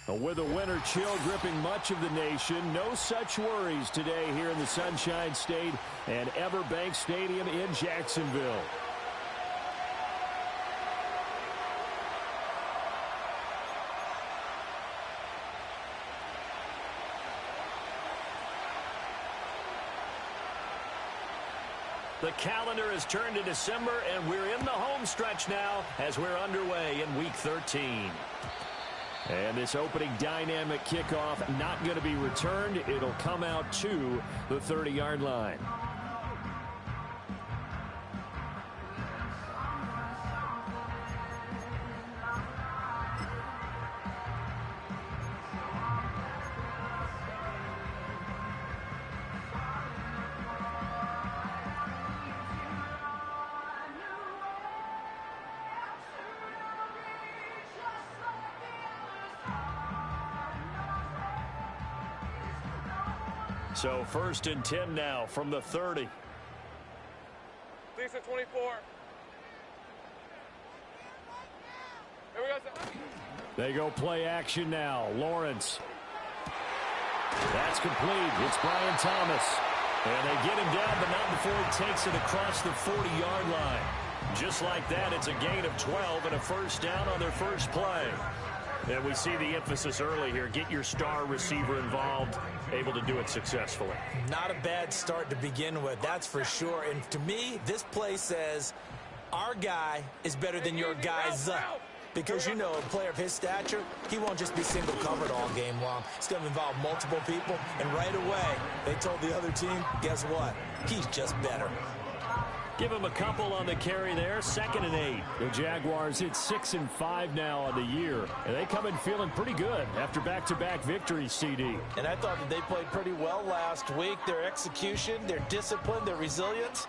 With a winter chill gripping much of the nation, no such worries today here in the Sunshine State and Everbank Stadium in Jacksonville. The calendar has turned to December, and we're in the home stretch now as we're underway in Week 13. And this opening dynamic kickoff not going to be returned. It'll come out to the 30-yard line. So 1st and 10 now from the 30. Decent 24. Here we go. They go play action now. Lawrence. That's complete. It's Brian Thomas. And they get him down, but not before he takes it across the 40-yard line. Just like that, it's a gain of 12 and a first down on their first play. And we see the emphasis early here. Get your star receiver involved, able to do it successfully. Not a bad start to begin with, that's for sure. And to me, this play says our guy is better than your guy's up. Because, you know, a player of his stature, he won't just be single covered all game long. It's going to involve multiple people. And right away, they told the other team, guess what? He's just better. Give him a couple on the carry there. 2nd and 8. The Jaguars hit 6 and 5 now on the year. And they come in feeling pretty good after back-to-back victories, CD. And I thought that they played pretty well last week. Their execution, their discipline, their resilience,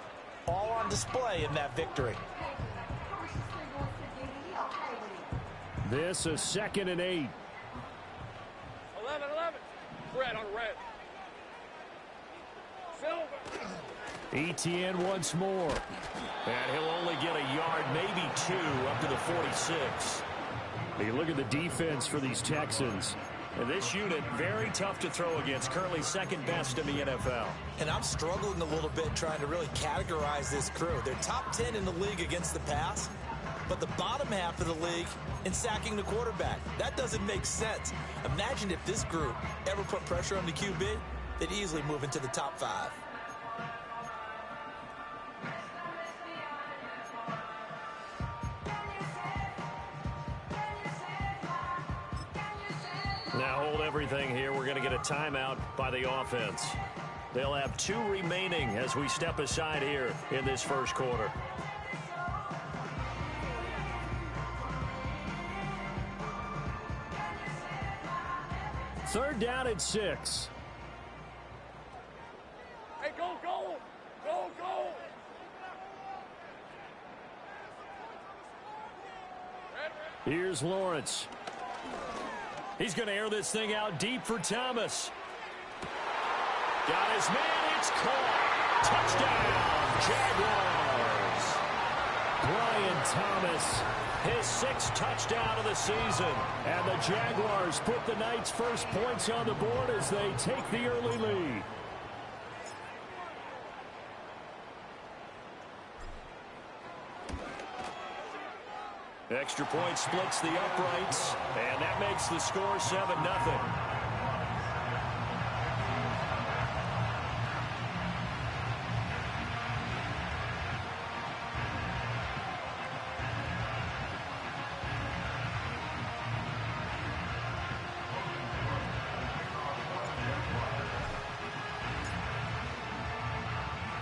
all on display in that victory. This is 2nd and 8. 11. Red on red. Silver. ETN once more. And he'll only get a yard, maybe 2, up to the 46. You look at the defense for these Texans. And this unit, very tough to throw against, currently 2nd best in the NFL. And I'm struggling a little bit trying to really categorize this crew. They're top 10 in the league against the pass, but the bottom half of the league in sacking the quarterback. That doesn't make sense. Imagine if this group ever put pressure on the QB, they'd easily move into the top 5. Now hold everything here. We're going to get a timeout by the offense. They'll have 2 remaining as we step aside here in this first quarter. Third down at 6. Hey, go. Here's Lawrence. He's going to air this thing out deep for Thomas. Got his man. It's caught. Touchdown, Jaguars. Brian Thomas, his 6th touchdown of the season. And the Jaguars put the Knights' first points on the board as they take the early lead. Extra point splits the uprights, and that makes the score 7-0.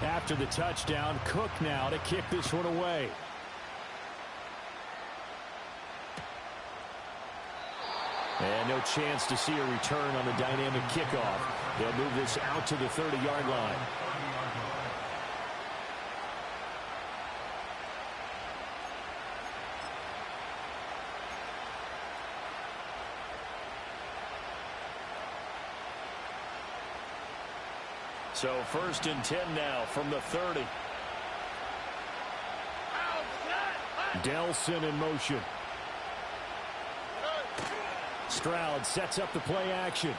After the touchdown, Cook now to kick this one away. And no chance to see a return on the dynamic kickoff. They'll move this out to the 30-yard line. So 1st and 10 now from the 30. Delson in motion. Stroud sets up the play action.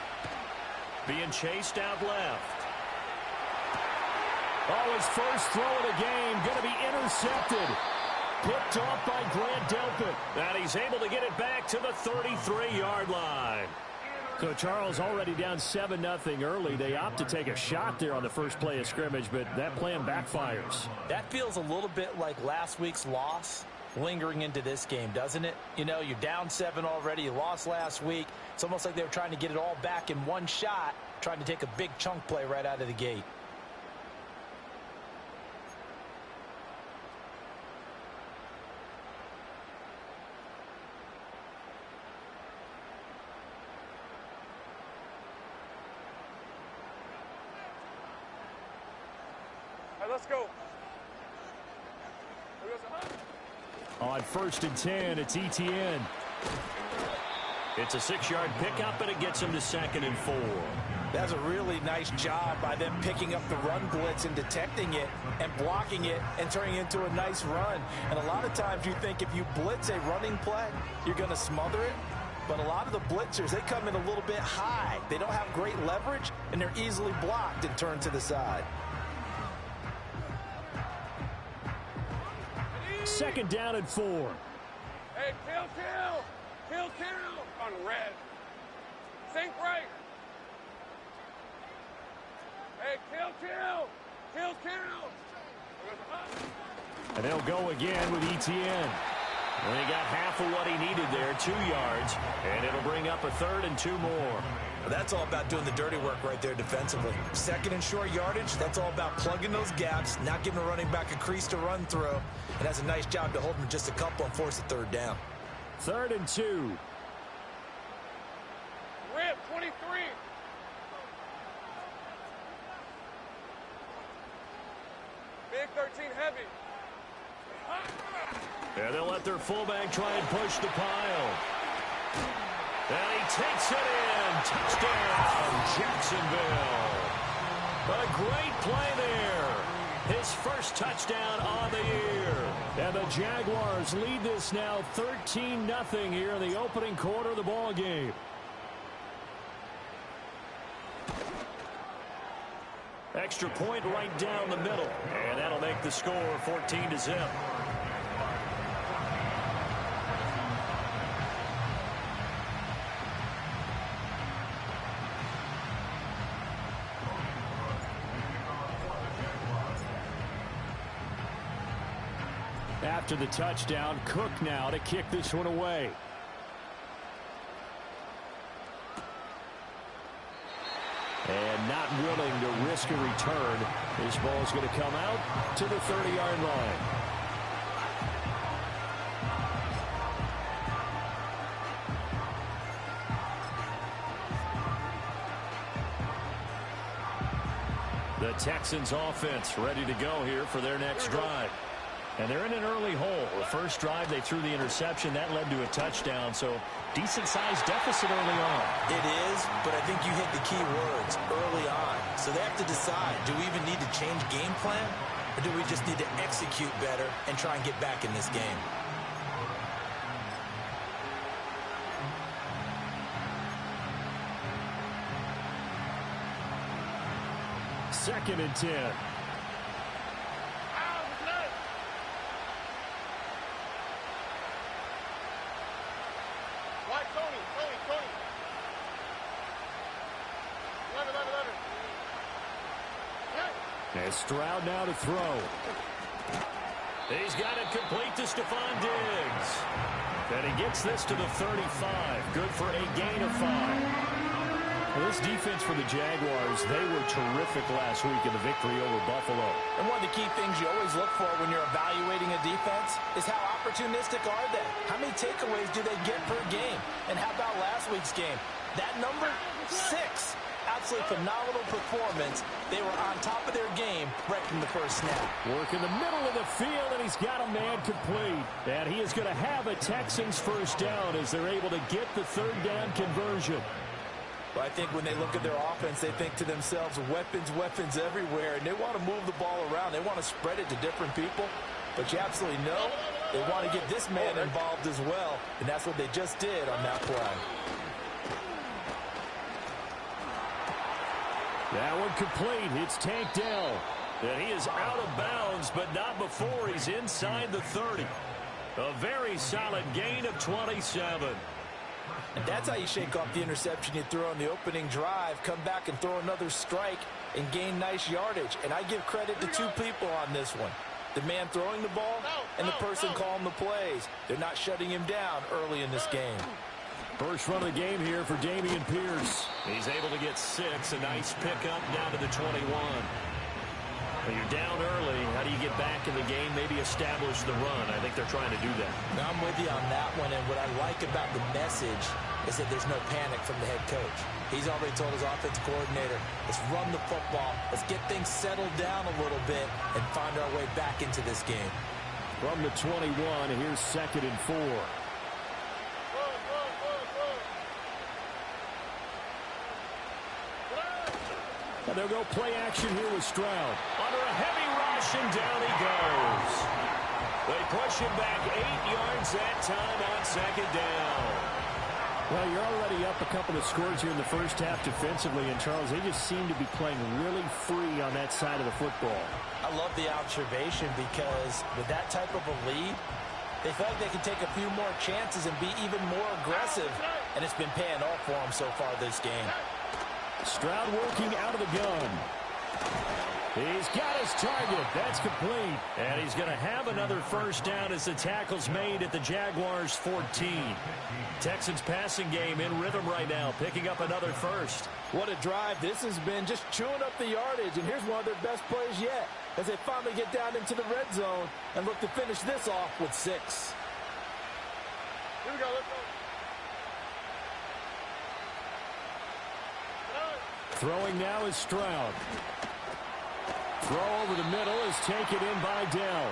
Being chased out left. Oh, his first throw of the game going to be intercepted. Picked off by Grant Delpit. And he's able to get it back to the 33-yard line. So Charles already down 7-0 early. They opt to take a shot there on the first play of scrimmage, but that plan backfires. That feels a little bit like last week's loss lingering into this game, doesn't it? You know, you're down 7 already. You lost last week. It's almost like they were trying to get it all back in one shot, trying to take a big chunk play right out of the gate. Let's go. On 1st and 10, it's Etienne. It's a 6-yard pickup, and it gets him to 2nd and 4. That's a really nice job by them picking up the run blitz and detecting it and blocking it and turning it into a nice run. And a lot of times you think if you blitz a running play, you're going to smother it. But a lot of the blitzers, they come in a little bit high. They don't have great leverage, and they're easily blocked and turned to the side. 2nd down and 4. Hey, kill. On red. Sink right. Hey, kill. And they'll go again with Etienne. And he got half of what he needed there, 2 yards. And it'll bring up a 3rd and 2 more. That's all about doing the dirty work right there defensively. 2nd and short yardage, that's all about plugging those gaps, not giving a running back a crease to run through. And that's a nice job to hold him just a couple and force a 3rd down. 3rd and 2. Rip, 23. Big 13 heavy. And they'll let their fullback try and push the pile. And he takes it in. Touchdown, Jacksonville. A great play there. His first touchdown on the year. And the Jaguars lead this now 13-0 here in the opening quarter of the ball game. Extra point right down the middle. And that'll make the score 14-0. After the touchdown, Cook now to kick this one away. And not willing to risk a return. This ball is going to come out to the 30-yard line. The Texans offense ready to go here for their next drive. And they're in an early hole. The first drive, they threw the interception. That led to a touchdown, so decent-sized deficit early on. It is, but I think you hit the key words, early on. So they have to decide, do we even need to change game plan, or do we just need to execute better and try and get back in this game? Second and 10. And Stroud now to throw. He's got it complete to Stephon Diggs. And he gets this to the 35. Good for a gain of 5. Well, this defense for the Jaguars, they were terrific last week in the victory over Buffalo. And one of the key things you always look for when you're evaluating a defense is how opportunistic are they? How many takeaways do they get per game? And how about last week's game? That number, 6. Absolutely phenomenal performance. They were on top of their game right from the first snap. Work in the middle of the field, and he's got a man complete. And he is going to have a Texans first down as they're able to get the 3rd down conversion. But I think when they look at their offense, they think to themselves, weapons everywhere, and they want to move the ball around. They want to spread it to different people. But you absolutely know they want to get this man involved as well, and that's what they just did on that play. That one complete. It's tanked down. And he is out of bounds, but not before he's inside the 30. A very solid gain of 27. And that's how you shake off the interception you throw on the opening drive, come back and throw another strike and gain nice yardage. And I give credit to two people on this one. The man throwing the ball and the person calling the plays. They're not shutting him down early in this game. First run of the game here for Dameon Pierce. He's able to get 6. A nice pickup down to the 21. When you're down early, how do you get back in the game, maybe establish the run? I think they're trying to do that. Now, I'm with you on that one, and what I like about the message is that there's no panic from the head coach. He's already told his offensive coordinator, let's run the football, let's get things settled down a little bit and find our way back into this game. From the 21, here's 2nd and 4. And they'll go play action here with Stroud. Under a heavy rush, and down he goes. They push him back 8 yards that time on 2nd down. Well, you're already up a couple of scores here in the first half defensively, and Charles, they just seem to be playing really free on that side of the football. I love the observation because with that type of a lead, they feel like they can take a few more chances and be even more aggressive, and it's been paying off for them so far this game. Stroud working out of the gun. He's got his target. That's complete. And he's going to have another first down as the tackle's made at the Jaguars' 14. Texans passing game in rhythm right now, picking up another first. What a drive this has been, just chewing up the yardage. And here's one of their best plays yet as they finally get down into the red zone and look to finish this off with 6. Here we go, let's go. Throwing now is Stroud. Throw over the middle is taken in by Dell.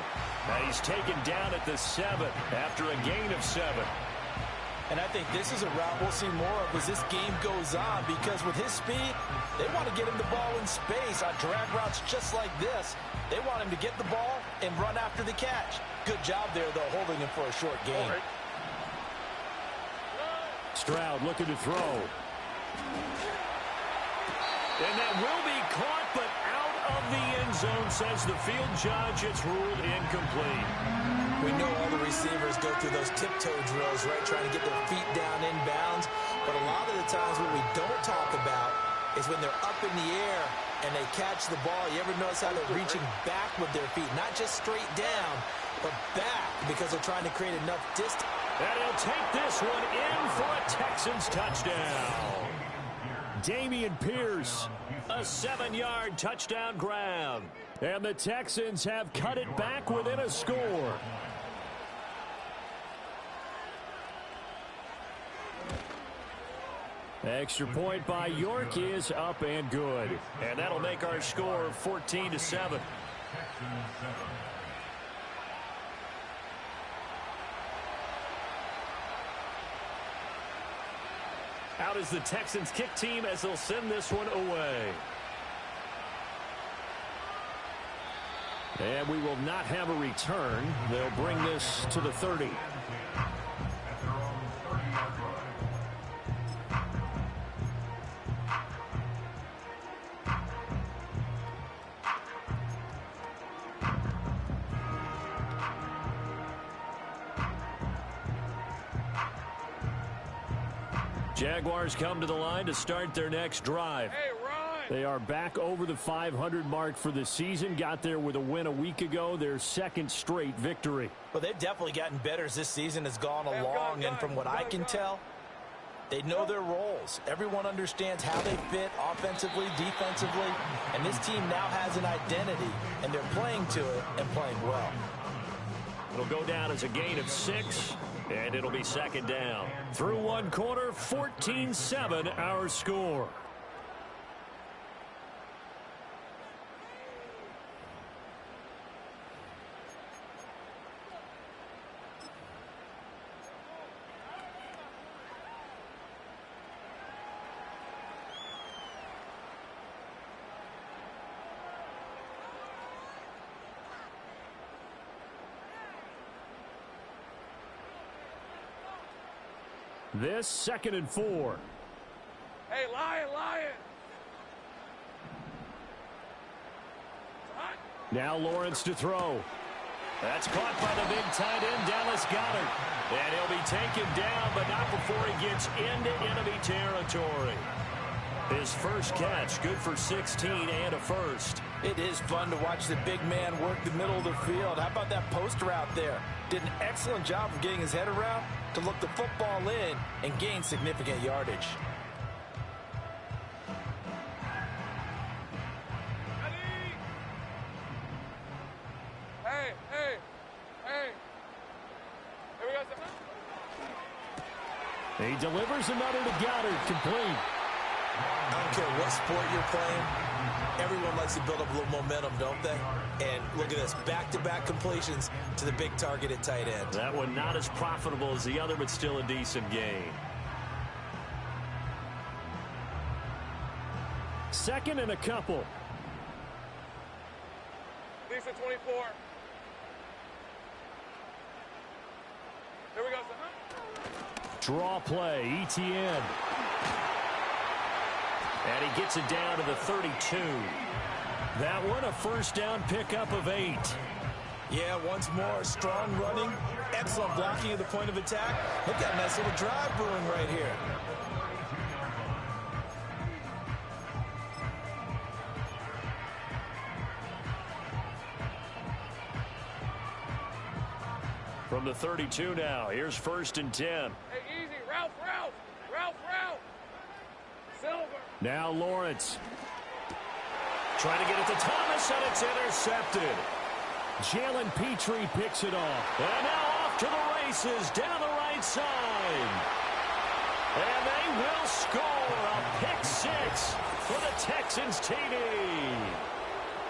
And he's taken down at the 7 after a gain of 7. And I think this is a route we'll see more of as this game goes on, because with his speed, they want to get him the ball in space on drag routes just like this. They want him to get the ball and run after the catch. Good job there, though, holding him for a short gain. Stroud looking to throw. And that will be caught, but out of the end zone, says the field judge. It's ruled incomplete. We know all the receivers go through those tiptoe drills, right, trying to get their feet down inbounds. But a lot of the times what we don't talk about is when they're up in the air and they catch the ball. You ever notice how they're reaching back with their feet? Not just straight down, but back, because they're trying to create enough distance. And he'll take this one in for a Texans touchdown. Dameon Pierce, a 7-yard touchdown grab. And the Texans have cut it back within a score. Extra point by York is up and good. And that'll make our score 14-7. Out is the Texans kick team as they'll send this one away. And we will not have a return. They'll bring this to the 30. Jaguars come to the line to start their next drive. Hey, Ron! They are back over the 500 mark for the season. Got there with a win a week ago, their second straight victory. Well, they've definitely gotten better as this season has gone along, and from what I can tell, they know their roles. Everyone understands how they fit offensively, defensively, and this team now has an identity, and they're playing to it and playing well. It'll go down as a gain of 6, and it'll be second down. Through one quarter, 14-7 our score. This 2nd and 4. Hey, Lion! Now Lawrence to throw. That's caught by the big tight end, Dallas Goedert. And he'll be taken down, but not before he gets into enemy territory. His first catch, good for 16 and a first. It is fun to watch the big man work the middle of the field. How about that post route there? Did an excellent job of getting his head around to look the football in and gain significant yardage. Hey, hey, hey. Here we go. He delivers another to Goedert, complete. I don't care what sport you're playing. Everyone likes to build up a little momentum, don't they? And look at this, back-to-back completions to the big target at tight end. That one not as profitable as the other, but still a decent gain. Second and a couple. Decent 24. Here we go. Draw play, ETN. And he gets it down to the 32. That one a first down pickup of 8. Yeah, once more, strong running, excellent blocking at the point of attack. Look at that nice little drive brewing right here. From the 32 now, here's 1st and 10. Hey, easy. Route. Silver. Now Lawrence. Trying to get it to Thomas, and it's intercepted. Jalen Petrie picks it off. And now off to the races down the right side. And they will score a pick 6 for the Texans TD.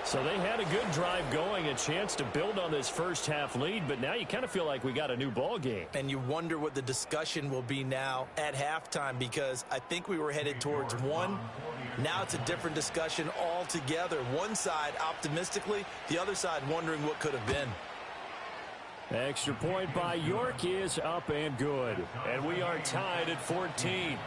So they had a good drive going, a chance to build on this first half lead, but now you kind of feel like we got a new ball game. And you wonder what the discussion will be now at halftime, because I think we were headed towards one. Now it's a different discussion altogether. One side optimistically, the other side wondering what could have been. Extra point by York is up and good. And we are tied at 14.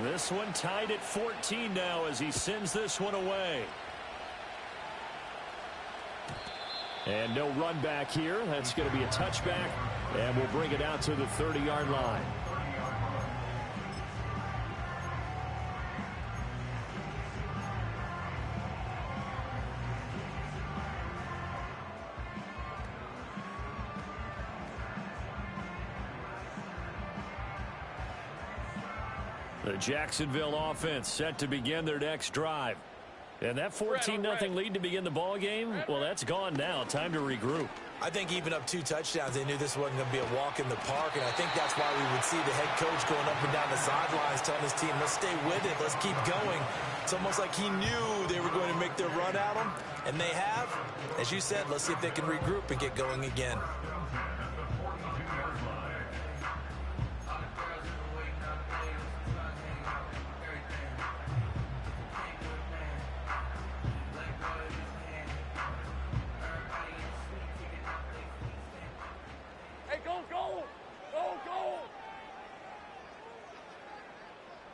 This one tied at 14 now as he sends this one away. And no run back here. That's going to be a touchback, and we'll bring it out to the 30-yard line. The Jacksonville offense set to begin their next drive. And that 14-0 lead to begin the ball game, well, that's gone now. Time to regroup. I think even up 2 touchdowns, they knew this wasn't going to be a walk in the park, and I think that's why we would see the head coach going up and down the sidelines telling his team, let's stay with it, let's keep going. It's almost like he knew they were going to make their run at him, and they have. As you said, let's see if they can regroup and get going again.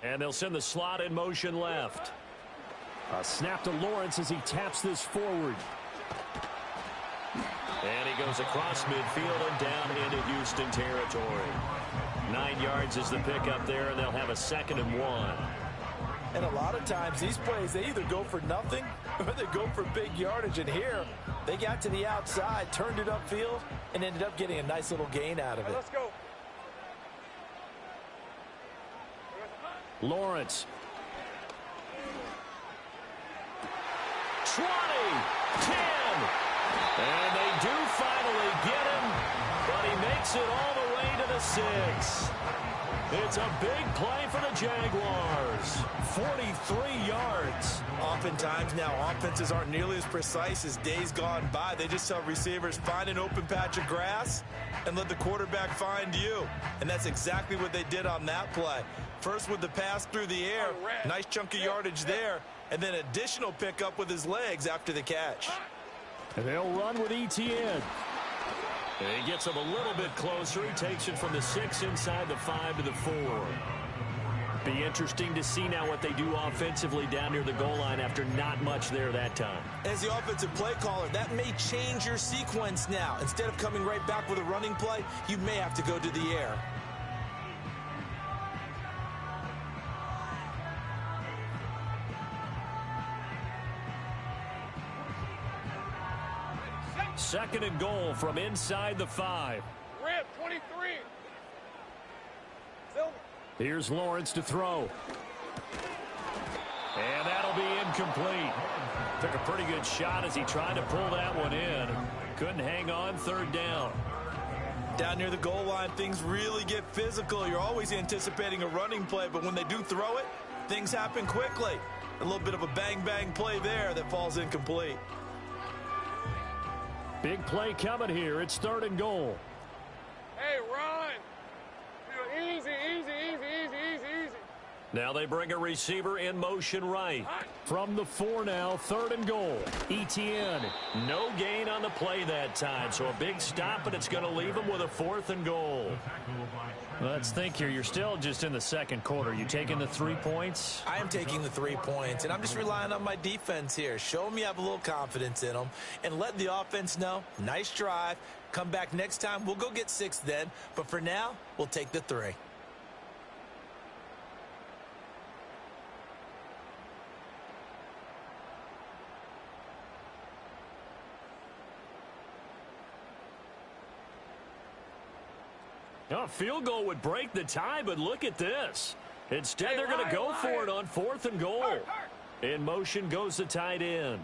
And they'll send the slot in motion left. A snap to Lawrence as he taps this forward. And he goes across midfield and down into Houston territory. 9 yards is the pickup there, and they'll have a 2nd and 1. And a lot of times these plays, they either go for nothing or they go for big yardage. And here, they got to the outside, turned it upfield, and ended up getting a nice little gain out of it. Let's go. Lawrence. 20, 10. And they do finally get him, but he makes it all the way to the 6. It's a big play for the Jaguars. 43 yards. Oftentimes now, offenses aren't nearly as precise as days gone by. They just tell receivers, find an open patch of grass and let the quarterback find you. And that's exactly what they did on that play. First with the pass through the air, nice chunk of yardage there, and then additional pickup with his legs after the catch. And they'll run with ETN. And he gets him a little bit closer. He takes it from the 6 inside the 5 to the 4. Be interesting to see now what they do offensively down near the goal line after not much there that time. As the offensive play caller, that may change your sequence now. Instead of coming right back with a running play, you may have to go to the air. Second and goal from inside the 5. Red 23. Silver. Here's Lawrence to throw. And that'll be incomplete. Took a pretty good shot as he tried to pull that one in. Couldn't hang on. Third down. Down near the goal line, things really get physical. You're always anticipating a running play, but when they do throw it, things happen quickly. A little bit of a bang-bang play there that falls incomplete. Big play coming here. It's third and goal. Hey, run. Easy, easy, easy, easy, easy, easy. Now they bring a receiver in motion right. From the 4 now, third and goal. Etienne, no gain on the play that time. So a big stop, and it's going to leave him with a 4th and goal. Let's think here. You're still just in the second quarter. You taking the 3 points? I am taking the 3 points, and I'm just relying on my defense here. Show them you have a little confidence in them, and let the offense know, nice drive. Come back next time. We'll go get 6 then, but for now, we'll take the 3. A field goal would break the tie, but look at this. Instead, they're going to go for it on 4th and goal. In motion goes the tight end.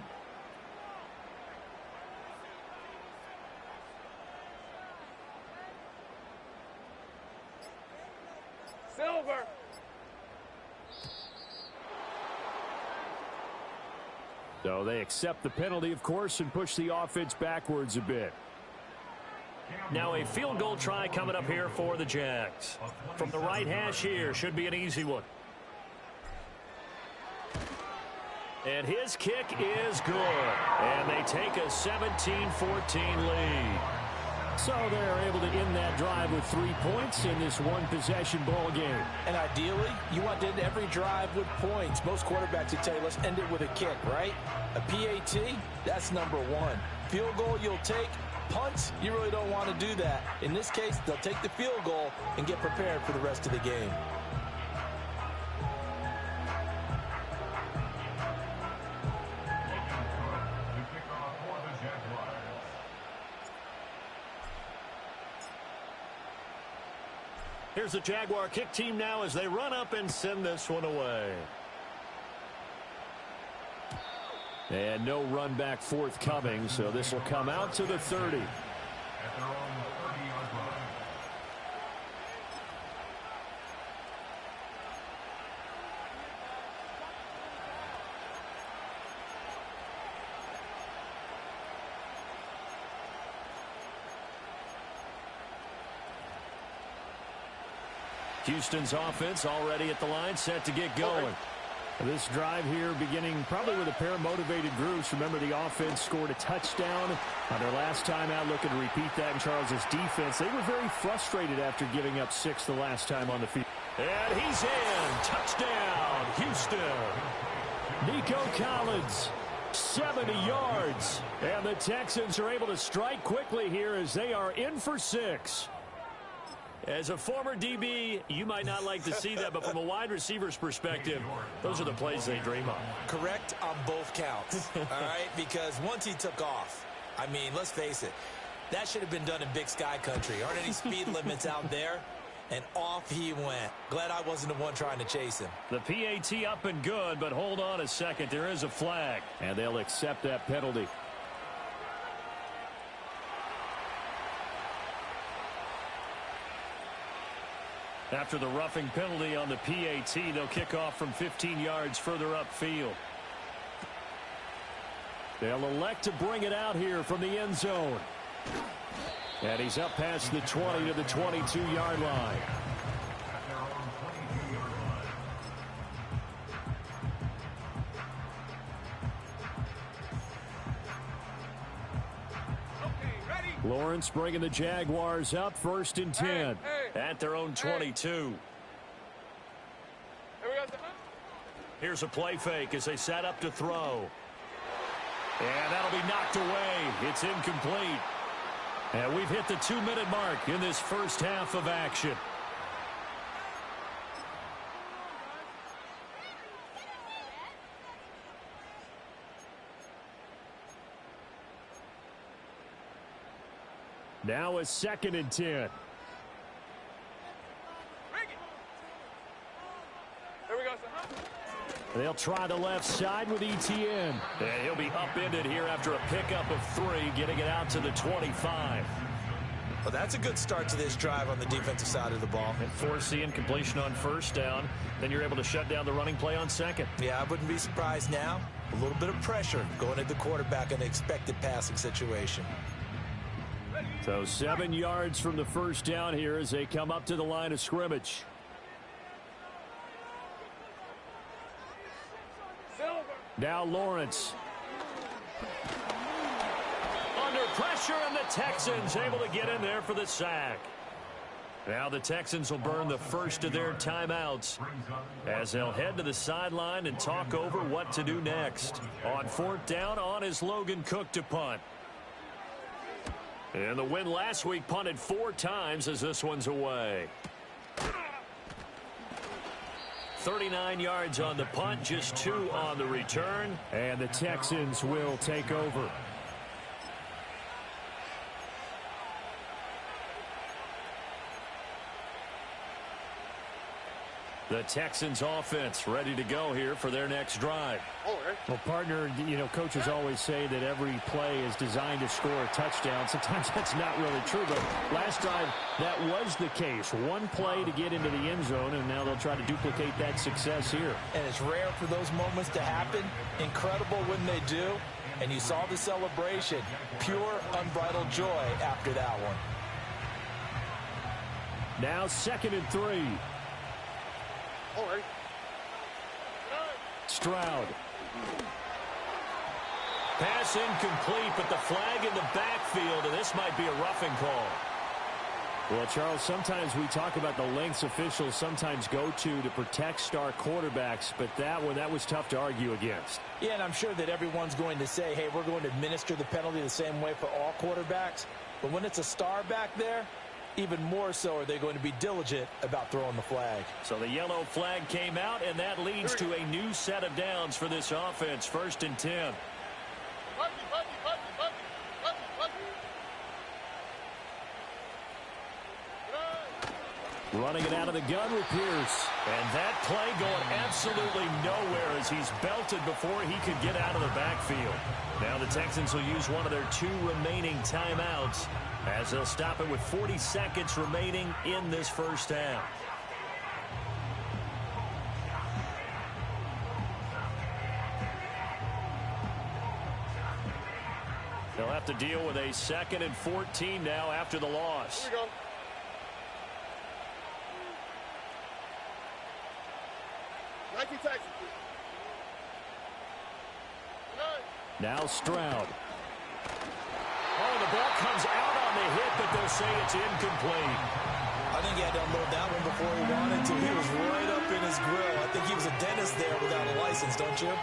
Silver. So they accept the penalty, of course, and push the offense backwards a bit. Now a field goal try coming up here for the Jags. From the right hash here, should be an easy one. And his kick is good. And they take a 17-14 lead. So they're able to end that drive with 3 points in this one-possession ball game. And ideally, you want to end every drive with points. Most quarterbacks would tell you, let's end it with a kick, right? A PAT, that's number 1. Field goal you'll take. Punts, you really don't want to do that. In this case, they'll take the field goal and get prepared for the rest of the game. Here's the Jaguar kick team now as they run up and send this one away. And no run back forthcoming, so this will come out to the 30. Houston's offense already at the line, set to get going. This drive here beginning probably with a pair of motivated groups. Remember, the offense scored a touchdown on their last time out. Looking to repeat that in Charles's defense. They were very frustrated after giving up 6 the last time on the field. And he's in. Touchdown, Houston. Nico Collins, 70 yards. And the Texans are able to strike quickly here as they are in for 6. As a former DB, you might not like to see that, but from a wide receiver's perspective, those are the plays they dream of. Correct on both counts, all right? Because once he took off, I mean, let's face it, that should have been done in Big Sky country. Aren't any speed limits out there? And off he went. Glad I wasn't the one trying to chase him. The PAT up and good, but hold on a second. There is a flag, and they'll accept that penalty. After the roughing penalty on the PAT, they'll kick off from 15 yards further upfield. They'll elect to bring it out here from the end zone. And he's up past the 20 to the 22-yard line. Lawrence Lawrence bringing the Jaguars up 1st and 10. At their own 22. Here's a play fake as they set up to throw. And that'll be knocked away. It's incomplete. And we've hit the 2-minute mark in this first half of action. Now a 2nd and 10. Here we go, son. They'll try the left side with Etienne. And he'll be upended here after a pickup of 3, getting it out to the 25. Well, that's a good start to this drive on the defensive side of the ball. And forcing completion on 1st down. Then you're able to shut down the running play on 2nd. Yeah, I wouldn't be surprised now. A little bit of pressure going at the quarterback in an expected passing situation. So 7 yards from the 1st down here as they come up to the line of scrimmage. Now Lawrence. Under pressure, and the Texans able to get in there for the sack. Now the Texans will burn the first of their timeouts as they'll head to the sideline and talk over what to do next. On 4th down, on is Logan Cook to punt. And the win last week punted 4 times as this one's away. 39 yards on the punt, just 2 on the return. And the Texans will take over. The Texans offense ready to go here for their next drive. Well, partner, you know, coaches always say that every play is designed to score a touchdown. Sometimes that's not really true, but last drive, that was the case. 1 play to get into the end zone, and now they'll try to duplicate that success here. And it's rare for those moments to happen. Incredible when they do. And you saw the celebration. Pure, unbridled joy after that one. Now 2nd and 3. Stroud. Pass incomplete, but the flag in the backfield, and this might be a roughing call. Well, Charles, sometimes we talk about the lengths officials sometimes go to protect star quarterbacks, but that was tough to argue against. Yeah, and I'm sure that everyone's going to say, hey, we're going to administer the penalty the same way for all quarterbacks. But when it's a star back there, even more so are they going to be diligent about throwing the flag. So the yellow flag came out, and that leads to a new set of downs for this offense. 1st and 10. Running it out of the gun with Pierce. And that play going absolutely nowhere as he's belted before he could get out of the backfield. Now the Texans will use one of their 2 remaining timeouts as they'll stop it with 40 seconds remaining in this first half. They'll have to deal with a 2nd and 14 now after the loss. Here we go. Nike taxi. Now Stroud. Oh, the ball comes out on the hit, but they'll say it's incomplete. I think he had to unload that one before he wanted to. He was right up in his grill. I think he was a dentist there without a license, don't you?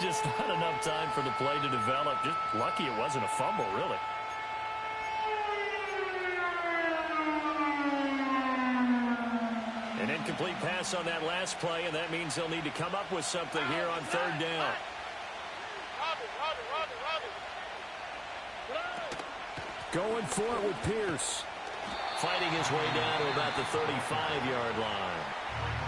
Just not enough time for the play to develop. Just lucky it wasn't a fumble, really. An incomplete pass on that last play, and that means they'll need to come up with something here on 3rd down. Going for it with Pierce. Fighting his way down to about the 35-yard line.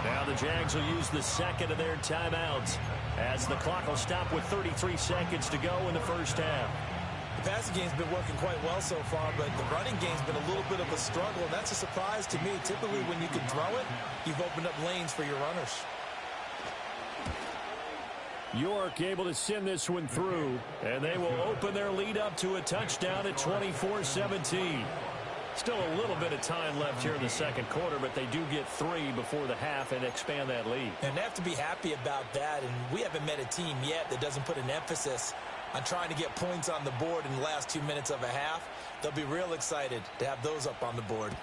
Now the Jags will use the 2nd of their timeouts as the clock will stop with 33 seconds to go in the first half. The passing game's been working quite well so far, but the running game's been a little bit of a struggle, and that's a surprise to me. Typically, when you can throw it, you've opened up lanes for your runners. York able to send this one through, and they will open their lead up to a touchdown at 24-17. Still a little bit of time left here in the 2nd quarter, but they do get 3 before the half and expand that lead. And they have to be happy about that, and we haven't met a team yet that doesn't put an emphasis on trying to get points on the board in the last 2 minutes of a half. They'll be real excited to have those up on the board.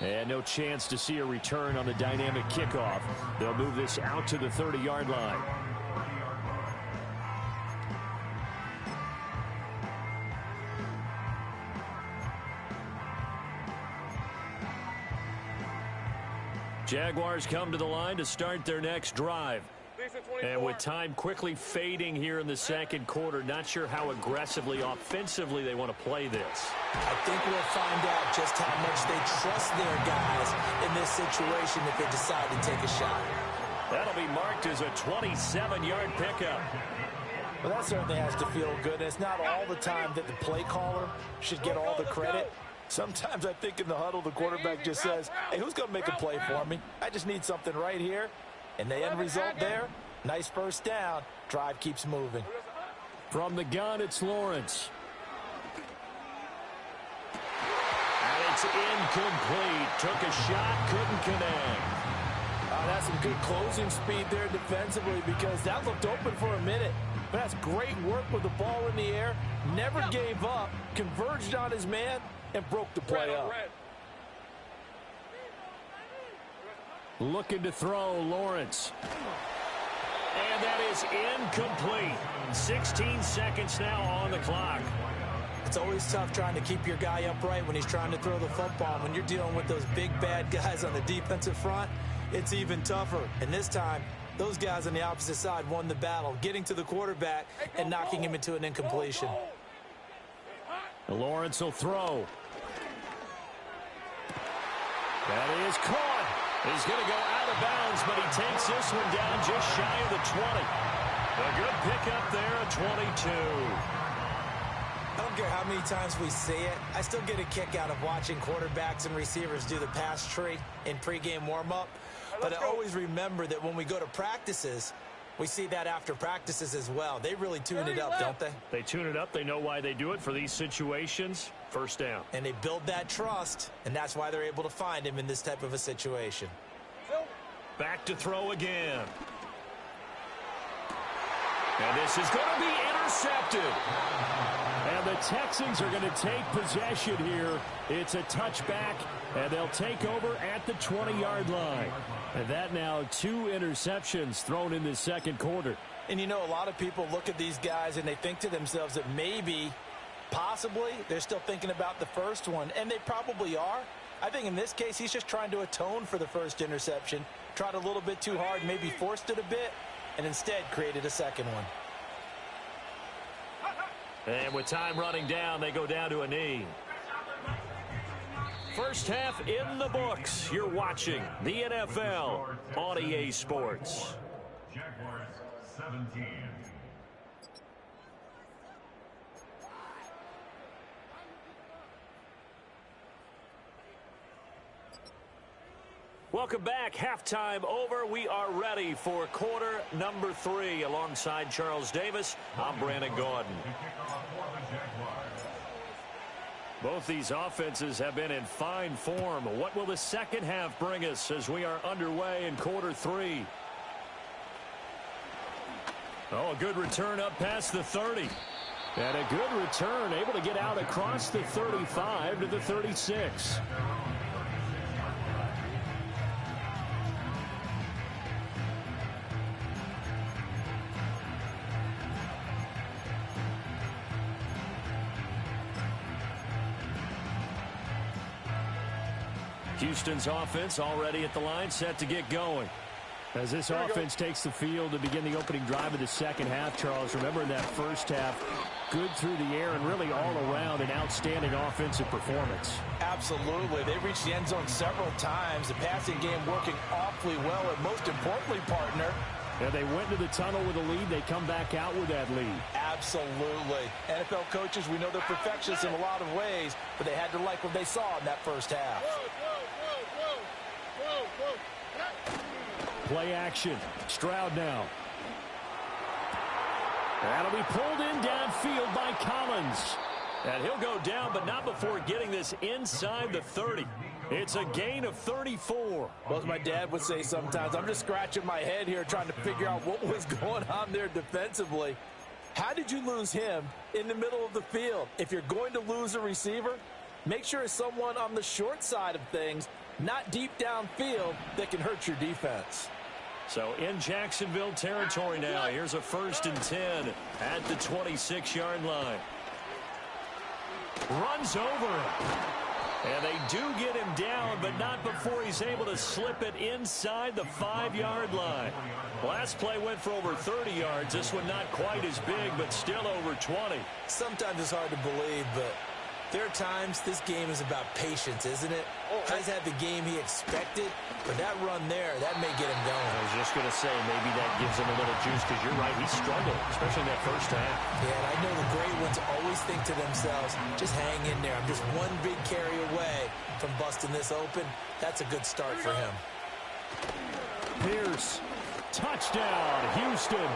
And no chance to see a return on the dynamic kickoff. They'll move this out to the 30-yard line. Jaguars come to the line to start their next drive. And with time quickly fading here in the second quarter, not sure how aggressively, offensively they want to play this. I think we'll find out just how much they trust their guys in this situation if they decide to take a shot. That'll be marked as a 27-yard pickup. Well, that certainly has to feel good. And it's not all the time that the play caller should get all the credit. Sometimes I think in the huddle, the quarterback just says, hey, who's going to make a play for me? I just need something right here. And the end result there, nice first down. Drive keeps moving. From the gun, it's Lawrence. And it's incomplete. Took a shot, couldn't connect. That's some good closing speed there defensively because that looked open for a minute. But that's great work with the ball in the air. Never gave up, converged on his man, and broke the play up. Looking to throw, Lawrence. And that is incomplete. 16 seconds now on the clock. It's always tough trying to keep your guy upright when he's trying to throw the football. When you're dealing with those big, bad guys on the defensive front, it's even tougher. And this time, those guys on the opposite side won the battle, getting to the quarterback and knocking him into an incompletion. Lawrence will throw. That is caught. He's going to go out of bounds, but he takes this one down just shy of the 20. A good pickup there at 22. I don't care how many times we see it. I still get a kick out of watching quarterbacks and receivers do the pass tree in pregame warm-up. But I always remember that when we go to practices, we see that after practices as well. They really tune it up, don't they? They tune it up. They know why they do it for these situations. First down. And they build that trust, and that's why they're able to find him in this type of a situation. Back to throw again. And this is going to be intercepted. And the Texans are going to take possession here. It's a touchback, and they'll take over at the 20-yard line. And that now 2 interceptions thrown in the second quarter. And you know, a lot of people look at these guys and they think to themselves that maybe, possibly, they're still thinking about the first one. And they probably are. I think in this case, he's just trying to atone for the first interception. Tried a little bit too hard, maybe forced it a bit, and instead created a second one. And with time running down, they go down to a knee. First half in the books. You're watching the NFL on EA Sports. Jaguars 17. Welcome back. Halftime over. We are ready for quarter number 3. Alongside Charles Davis, I'm Brandon Gordon. Both these offenses have been in fine form. What will the second half bring us as we are underway in quarter 3? Oh, a good return up past the 30. And a good return, able to get out across the 35 to the 36. Houston's offense already at the line, set to get going. As this offense takes the field to begin the opening drive of the second half, Charles, remember in that first half, good through the air and really all around an outstanding offensive performance. Absolutely. They reached the end zone several times. The passing game working awfully well, and most importantly, partner, and they went to the tunnel with a lead. They come back out with that lead. Absolutely. NFL coaches, we know they're perfectionists in a lot of ways, but they had to like what they saw in that first half. Play action. Stroud now. That'll be pulled in downfield by Collins. And he'll go down, but not before getting this inside the 30. It's a gain of 34. Well, as my dad would say sometimes, I'm just scratching my head here trying to figure out what was going on there defensively. How did you lose him in the middle of the field? If you're going to lose a receiver, make sure it's someone on the short side of things, not deep downfield, that can hurt your defense. So in Jacksonville territory now. Here's a 1st and 10 at the 26-yard line. Runs over him. And they do get him down, but not before he's able to slip it inside the 5-yard line. Last play went for over 30 yards. This one not quite as big, but still over 20. Sometimes it's hard to believe, but there are times this game is about patience, isn't it? He's had the game he expected, but that run there, that may get him going. I was just going to say, maybe that gives him a little juice, because you're right, he struggled, especially in that first half. Yeah, and I know the great ones always think to themselves, just hang in there. I'm just one big carry away from busting this open. That's a good start for him. Pierce, touchdown, Houston.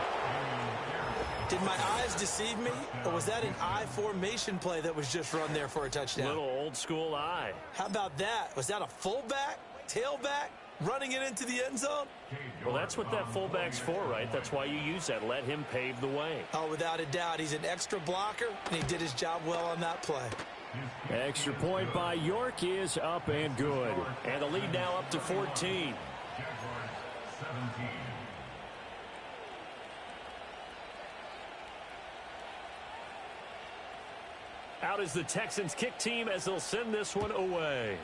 Did my eyes deceive me, or was that an I formation play that was just run there for a touchdown? Little old school eye. How about that? Was that a fullback, tailback, running it into the end zone? Well, that's what that fullback's for, right? That's why you use that. Let him pave the way. Oh, without a doubt. He's an extra blocker, and he did his job well on that play. Extra point by York is up and good. And the lead now up to 14. Jaguars 17. Out is the Texans kick team as they'll send this one away.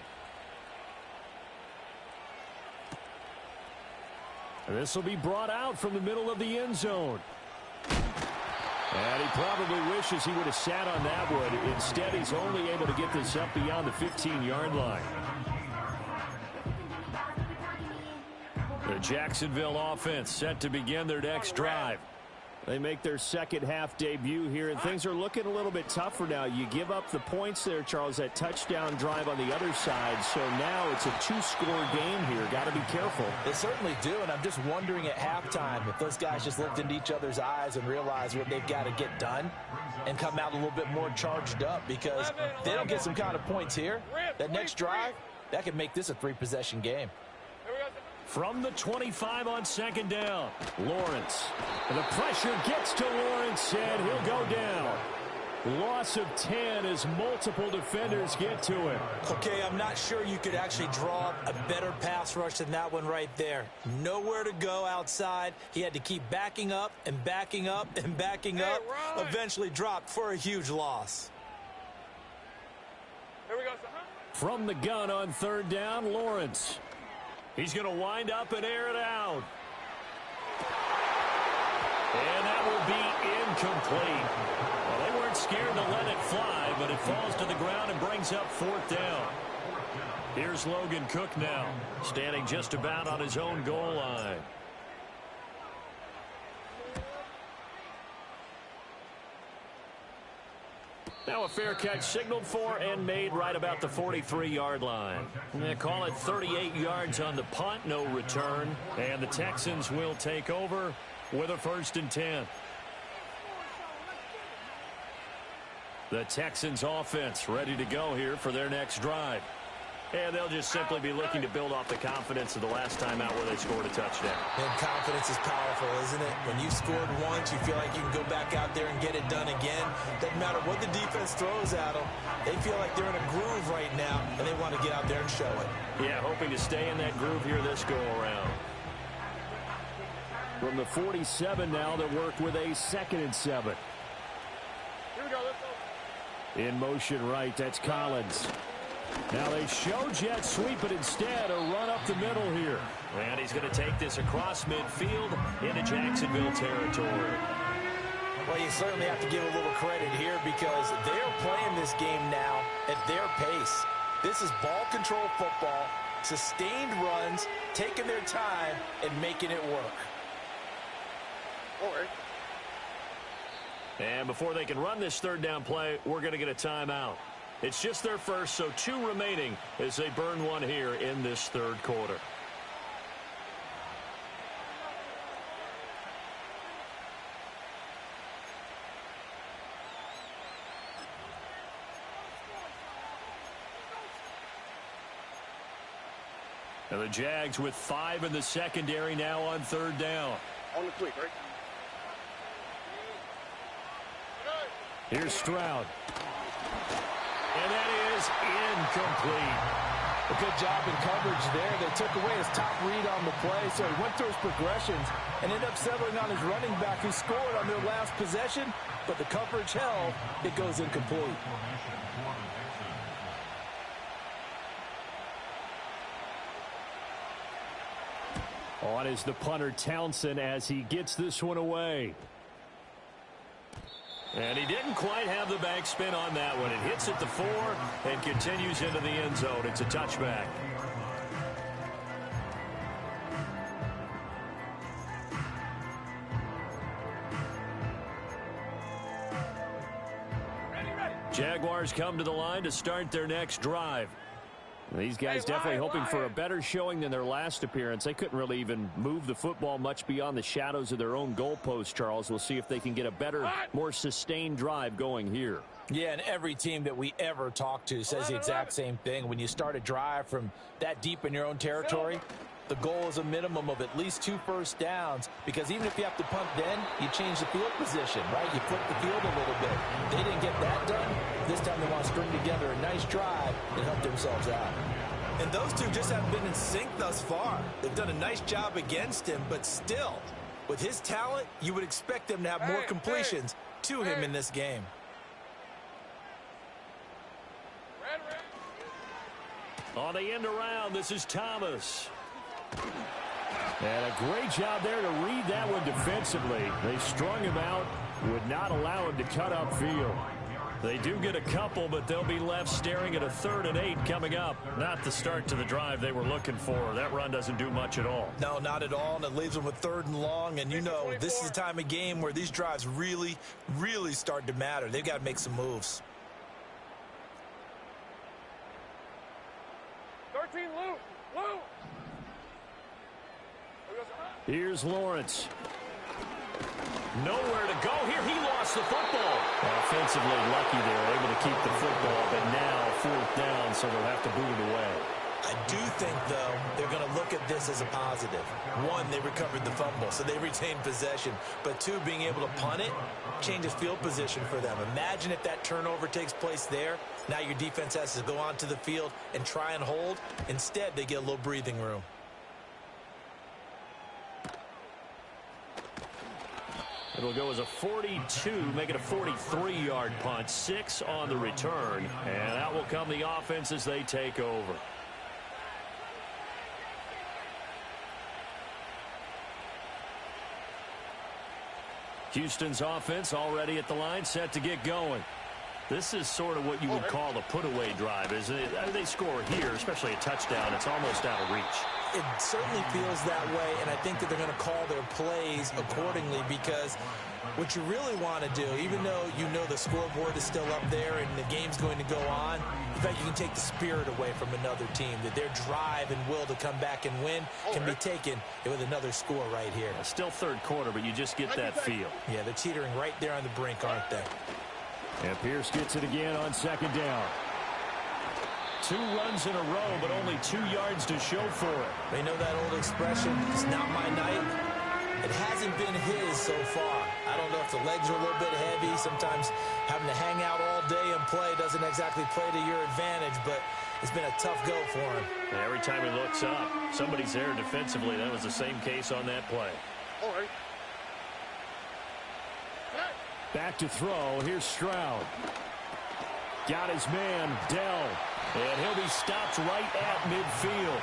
This will be brought out from the middle of the end zone. And he probably wishes he would have sat on that one. Instead, he's only able to get this up beyond the 15-yard line. The Jacksonville offense set to begin their next drive. They make their second half debut here, and things are looking a little bit tougher now. You give up the points there, Charles, that touchdown drive on the other side. So now it's a 2-score game here. Got to be careful. They certainly do, and I'm just wondering at halftime if those guys just looked into each other's eyes and realized what they've got to get done and come out a little bit more charged up, because if they don't get some kind of points here, that next drive, that could make this a 3-possession game. From the 25 on 2nd down, Lawrence. And the pressure gets to Lawrence, and he'll go down. Loss of 10 as multiple defenders get to him. Okay, I'm not sure you could actually draw a better pass rush than that one right there. Nowhere to go outside. He had to keep backing up and backing up and backing up. Eventually dropped for a huge loss. Here we go, son. From the gun on 3rd down, Lawrence. He's going to wind up and air it out. And that will be incomplete. Well, they weren't scared to let it fly, but it falls to the ground and brings up 4th down. Here's Logan Cook now, standing just about on his own goal line. Now a fair catch signaled for and made right about the 43-yard line. They call it 38 yards on the punt, no return. And the Texans will take over with a 1st and 10. The Texans offense ready to go here for their next drive. And they'll just simply be looking to build off the confidence of the last time out where they scored a touchdown. And confidence is powerful, isn't it? When you scored once, you feel like you can go back out there and get it done again. Doesn't matter what the defense throws at them. They feel like they're in a groove right now, and they want to get out there and show it. Yeah, hoping to stay in that groove here this go-around. From the 47 now, they work with a 2nd and 7. Here we go, let's go. In motion right, that's Collins. Now they show jet sweep, but instead a run up the middle here. And he's going to take this across midfield into Jacksonville territory. Well, you certainly have to give a little credit here, because they're playing this game now at their pace. This is ball control football, sustained runs, taking their time, and making it work. All right. And before they can run this 3rd down play, we're going to get a timeout. It's just their first, so 2 remaining as they burn one here in this 3rd quarter. And the Jags with 5 in the secondary now on 3rd down. On the quick, right? Here's Stroud. And that is incomplete. A good job in coverage there. They took away his top read on the play, so he went through his progressions and ended up settling on his running back who scored on their last possession, but the coverage held. It goes incomplete. On is the punter Townsend as he gets this one away. And he didn't quite have the backspin on that one. It hits at the 4 and continues into the end zone. It's a touchback. Jaguars come to the line to start their next drive. These guys definitely hoping for a better showing than their last appearance. They couldn't really even move the football much beyond the shadows of their own goalpost, Charles. We'll see if they can get a better, more sustained drive going here. Yeah, and every team that we ever talk to says the exact same thing. When you start a drive from that deep in your own territory, the goal is a minimum of at least 2 first downs, because even if you have to punt then, you change the field position, right? You flip the field a little bit. They didn't get that done. This time they want to string together a nice drive and help themselves out. And those two just haven't been in sync thus far. They've done a nice job against him, but still, with his talent, you would expect them to have more completions to him in this game. On the end around, this is Thomas. And a great job there to read that one defensively. They strung him out, would not allow him to cut upfield. They do get a couple, but they'll be left staring at a 3rd and 8 coming up. Not the start to the drive they were looking for. That run doesn't do much at all. No, not at all, and it leaves them with 3rd and long. And you know, this is the time of game where these drives really, really start to matter. They've got to make some moves. 13, Luke. Luke. Here's Lawrence. Nowhere to go here. He lost the football. Offensively lucky they're able to keep the football, but now 4th down, so they'll have to boot it away. I do think, though, they're going to look at this as a positive. 1, they recovered the fumble, so they retained possession. But 2, being able to punt it changes field position for them. Imagine if that turnover takes place there. Now your defense has to go onto the field and try and hold. Instead, they get a little breathing room. It'll go as a 42, make it a 43-yard punt. 6 on the return, and that will come the offense as they take over. Houston's offense already at the line, set to get going. This is sort of what you would call a put-away drive, isn't it? They score here, especially a touchdown. It's almost out of reach. It certainly feels that way, and I think that they're going to call their plays accordingly, because what you really want to do, even though you know the scoreboard is still up there and the game's going to go on, in fact, you can take the spirit away from another team, that their drive and will to come back and win can be taken with another score right here. Still 3rd quarter, but you just get that feel. Yeah, they're teetering right there on the brink, aren't they? And Pierce gets it again on 2nd down. 2 runs in a row, but only 2 yards to show for it. They know that old expression, it's not my night. It hasn't been his so far. I don't know if the legs are a little bit heavy. Sometimes having to hang out all day and play doesn't exactly play to your advantage, but it's been a tough go for him. And every time he looks up, somebody's there defensively. That was the same case on that play. All right. Back to throw. Here's Stroud. Got his man, Dell. And he'll be stopped right at midfield.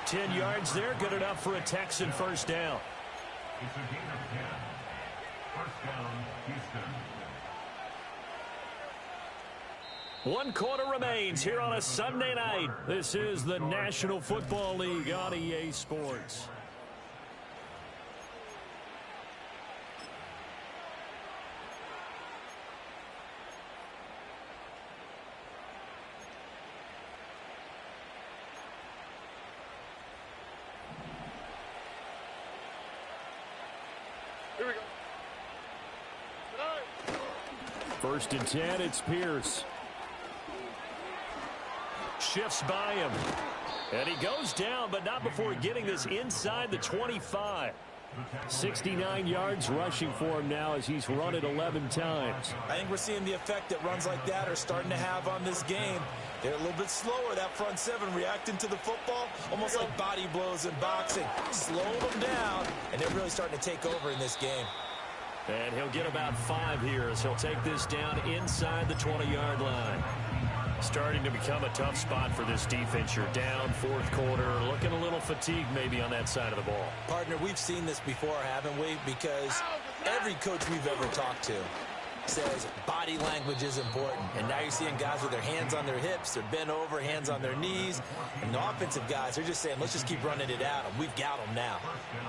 10 yards there, good enough for a Texan 1st down. It's a gain of 10. 1st down, Houston. 1 quarter remains here on a Sunday night. This is the National Football League on EA Sports. Here we go. 1st and 10, it's Pierce. Shifts by him. And he goes down, but not before getting this inside the 25. 69 yards rushing for him now as he's run it 11 times. I think we're seeing the effect that runs like that are starting to have on this game. They're a little bit slower, that front seven, reacting to the football, almost like body blows in boxing. Slow them down, and they're really starting to take over in this game. And he'll get about 5 here as he'll take this down inside the 20-yard line. Starting to become a tough spot for this defense. You're down fourth quarter, looking a little fatigued maybe on that side of the ball. Partner, we've seen this before, haven't we? Because every coach we've ever talked to says body language is important. And now you're seeing guys with their hands on their hips, they're bent over, hands on their knees. And the offensive guys, they're just saying, let's just keep running it at them. We've got them now.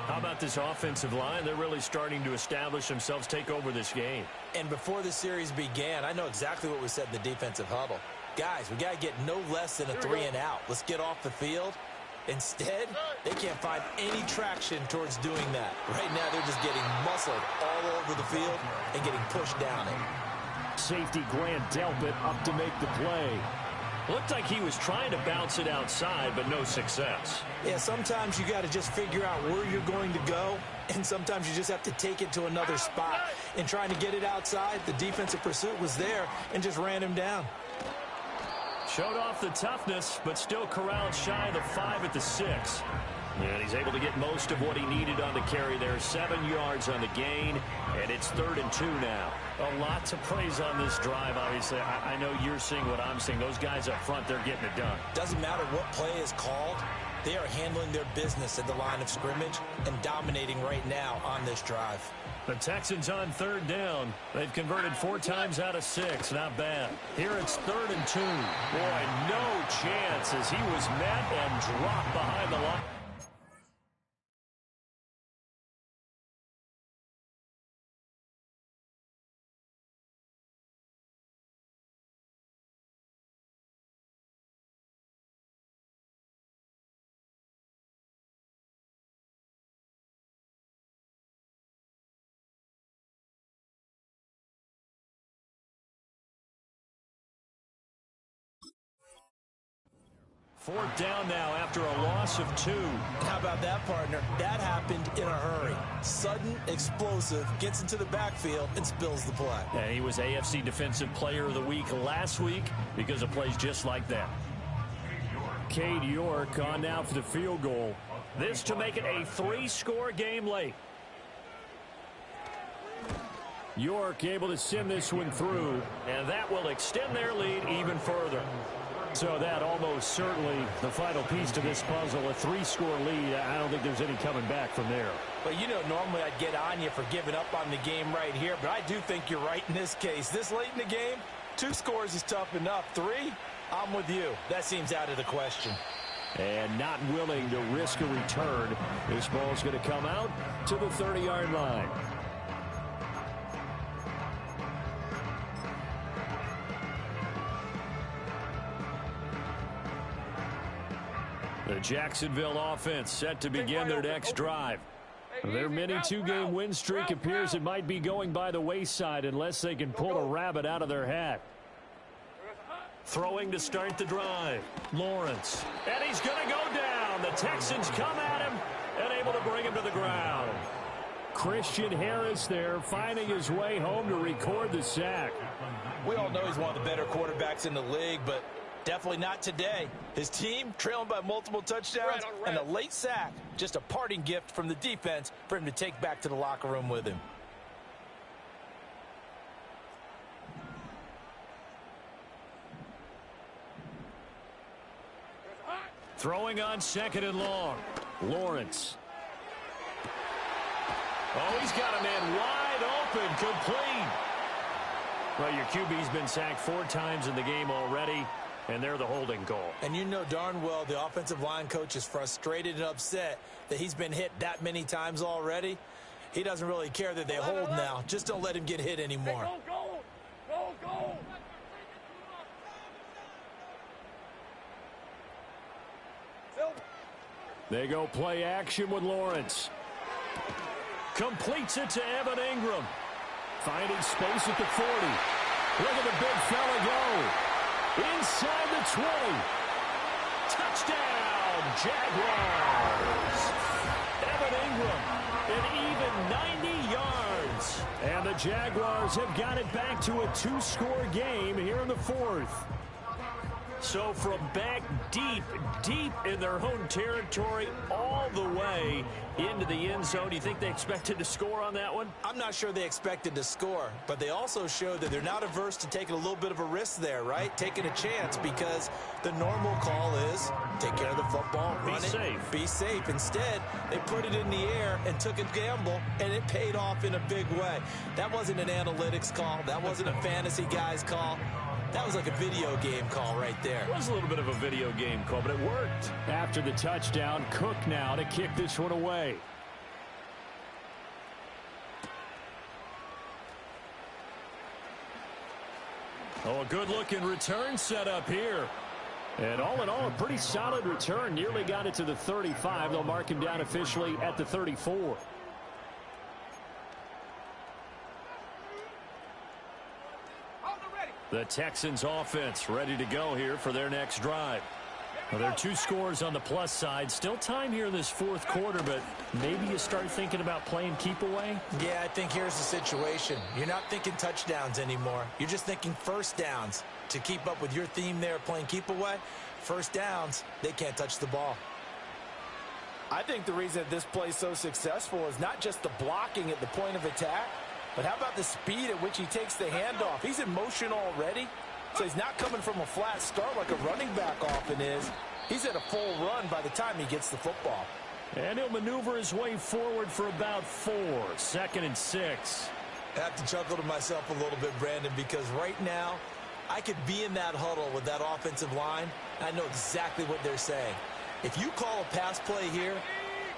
How about this offensive line? They're really starting to establish themselves, take over this game. And before the series began, I know exactly what we said in the defensive huddle. Guys, we got to get no less than a 3-and-out. Let's get off the field. Instead, they can't find any traction towards doing that. Right now, they're just getting muscled all over the field and getting pushed down it. Safety Grant Delpit up to make the play. Looked like he was trying to bounce it outside, but no success. Yeah, sometimes you got to just figure out where you're going to go, and sometimes you just have to take it to another spot. And trying to get it outside, the defensive pursuit was there and just ran him down. Showed off the toughness, but still corralled shy of the 5 at the 6. And he's able to get most of what he needed on the carry there. 7 yards on the gain, and it's 3rd and 2 now. A lot to praise on this drive, obviously. I know you're seeing what I'm seeing. Those guys up front, they're getting it done. Doesn't matter what play is called. They are handling their business at the line of scrimmage and dominating right now on this drive. The Texans on 3rd down. They've converted 4 times out of 6. Not bad. Here it's 3rd and 2. Boy, no chance as he was met and dropped behind the line. Fourth down now after a loss of 2. How about that, partner? That happened in a hurry. Sudden, explosive, gets into the backfield, and spills the play. And he was AFC Defensive Player of the Week last week because of plays just like that. Cade York on now for the field goal. This to make it a 3-score game late. York able to send this one through. And that will extend their lead even further. So that almost certainly the final piece to this puzzle, a 3-score lead. I don't think there's any coming back from there. But, you know, normally I'd get on you for giving up on the game right here, but I do think you're right in this case. This late in the game, 2 scores is tough enough. 3, I'm with you. That seems out of the question. And not willing to risk a return. This ball's going to come out to the 30-yard line. The Jacksonville offense set to begin their next drive. Their mini 2-game win streak appears it might be going by the wayside unless they can pull a rabbit out of their hat. Throwing to start the drive. Lawrence. And he's going to go down. The Texans come at him and able to bring him to the ground. Christian Harris there finding his way home to record the sack. We all know he's one of the better quarterbacks in the league, but definitely not today. His team trailing by multiple touchdowns and a late sack. Just a parting gift from the defense for him to take back to the locker room with him. Throwing on 2nd and long. Lawrence. Oh, he's got a man wide open, complete. Well, your QB's been sacked 4 times in the game already, and they're the holding call. And you know darn well the offensive line coach is frustrated and upset that he's been hit that many times already. He doesn't really care that they hold now. Just don't let him get hit anymore. Hey, go, go, go, go. They go play action with Lawrence. Completes it to Evan Ingram. Finding space at the 40. Look at the big fella go. Inside the 20. Touchdown, Jaguars. Evan Ingram, an even 90 yards. And the Jaguars have got it back to a 2-score game here in the fourth. So from back deep in their own territory, all the way into the end zone. Do you think they expected to score on that one? I'm not sure they expected to score, but they also showed that they're not averse to taking a little bit of a risk there, right? Taking a chance, because the normal call is take care of the football, run it, be safe. Instead, they put it in the air and took a gamble, and it paid off in a big way. That wasn't an analytics call. That wasn't a fantasy guy's call. That was like a video game call right there. It was a little bit of a video game call, but it worked. After the touchdown, Cook now to kick this one away. Oh, a good-looking return set up here. And all in all, a pretty solid return. Nearly got it to the 35. They'll mark him down officially at the 34. The Texans offense ready to go here for their next drive. Well, there are 2 scores on the plus side. Still time here in this fourth quarter, but maybe you start thinking about playing keep away? Yeah, I think here's the situation. You're not thinking touchdowns anymore. You're just thinking first downs. To keep up with your theme there, playing keep away, first downs, they can't touch the ball. I think the reason that this play is so successful is not just the blocking at the point of attack, but how about the speed at which he takes the handoff? He's in motion already, so he's not coming from a flat start like a running back often is. He's at a full run by the time he gets the football. And he'll maneuver his way forward for about 4. 2nd and 6. I have to chuckle to myself a little bit, Brandon, because right now I could be in that huddle with that offensive line, and I know exactly what they're saying. If you call a pass play here,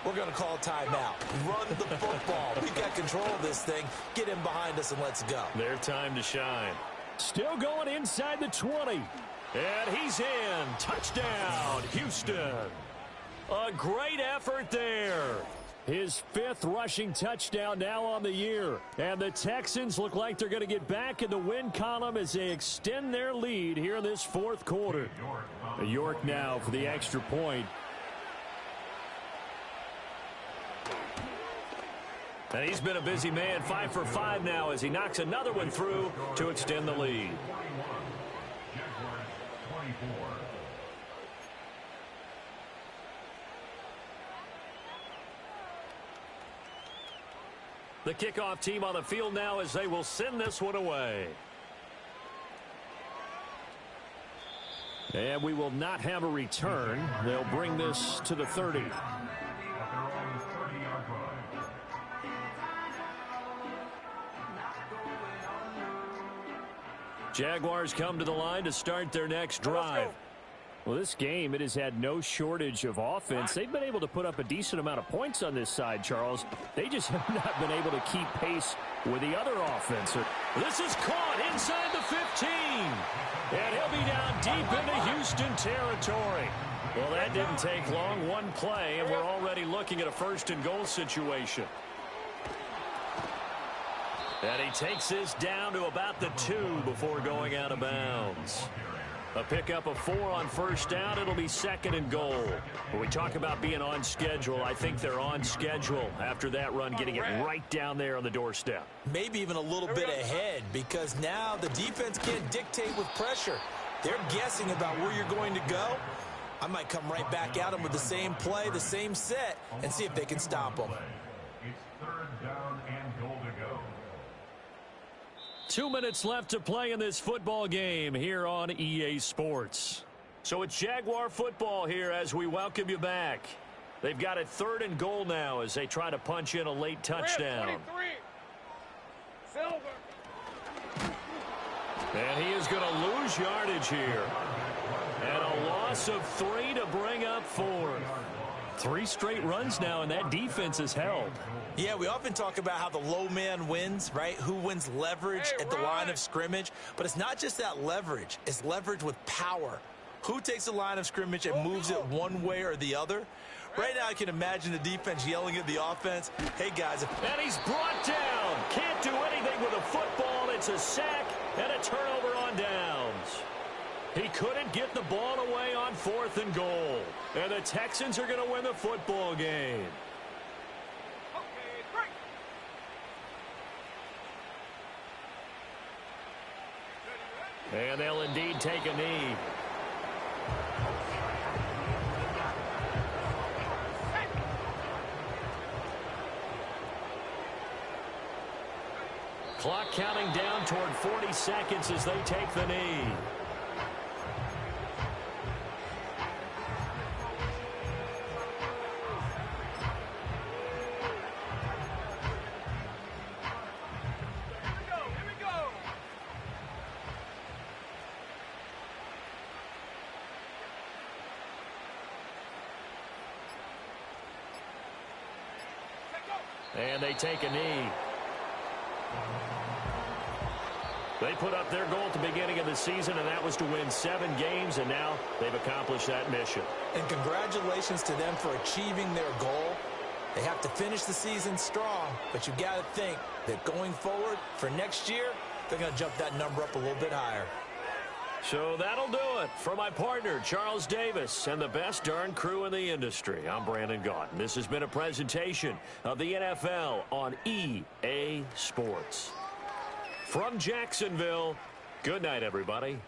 we're going to call a timeout. Run the football. We've got control of this thing. Get in behind us and let's go. Their time to shine. Still going inside the 20. And he's in. Touchdown, Houston. A great effort there. His 5th rushing touchdown now on the year. And the Texans look like they're going to get back in the win column as they extend their lead here in this fourth quarter. York now for the extra point. And he's been a busy man, 5 for 5 now as he knocks another one through to extend the lead. The kickoff team on the field now as they will send this one away. And we will not have a return. They'll bring this to the 30. Jaguars come to the line to start their next drive. Well, this game, it has had no shortage of offense. They've been able to put up a decent amount of points on this side, Charles. They just have not been able to keep pace with the other offense. This is caught inside the 15. And he'll be down deep into Houston territory. Well, that didn't take long. One play, and we're already looking at a 1st and goal situation. And he takes this down to about the 2 before going out of bounds. A pickup of 4 on 1st down. It'll be 2nd and goal. When we talk about being on schedule, I think they're on schedule after that run, getting it right down there on the doorstep. Maybe even a little bit ahead, because now the defense can't dictate with pressure. They're guessing about where you're going to go. I might come right back at them with the same play, the same set, and see if they can stop them. It's 3rd down and goal to go. 2 minutes left to play in this football game here on EA Sports. So it's Jaguar football here as we welcome you back. They've got it 3rd and goal now as they try to punch in a late touchdown. And he is going to lose yardage here. And a loss of 3 to bring up 4. 3 straight runs now, and that defense is held. Yeah, we often talk about how the low man wins, right? Who wins leverage at the line of scrimmage. But it's not just that leverage. It's leverage with power. Who takes the line of scrimmage and moves it one way or the other? Right now I can imagine the defense yelling at the offense, hey, guys. And he's brought down. Can't do anything with a football. It's a sack and a turnover on downs. He couldn't get the ball away on 4th and goal. And the Texans are going to win the football game. And they'll indeed take a knee. Clock counting down toward 40 seconds as they take the knee. And they take a knee. They put up their goal at the beginning of the season, and that was to win 7 games, and now they've accomplished that mission. And congratulations to them for achieving their goal. They have to finish the season strong, but you got to think that going forward for next year, they're going to jump that number up a little bit higher. So that'll do it for my partner, Charles Davis, and the best darn crew in the industry. I'm Brandon Gaudin. This has been a presentation of the NFL on EA Sports. From Jacksonville, good night, everybody.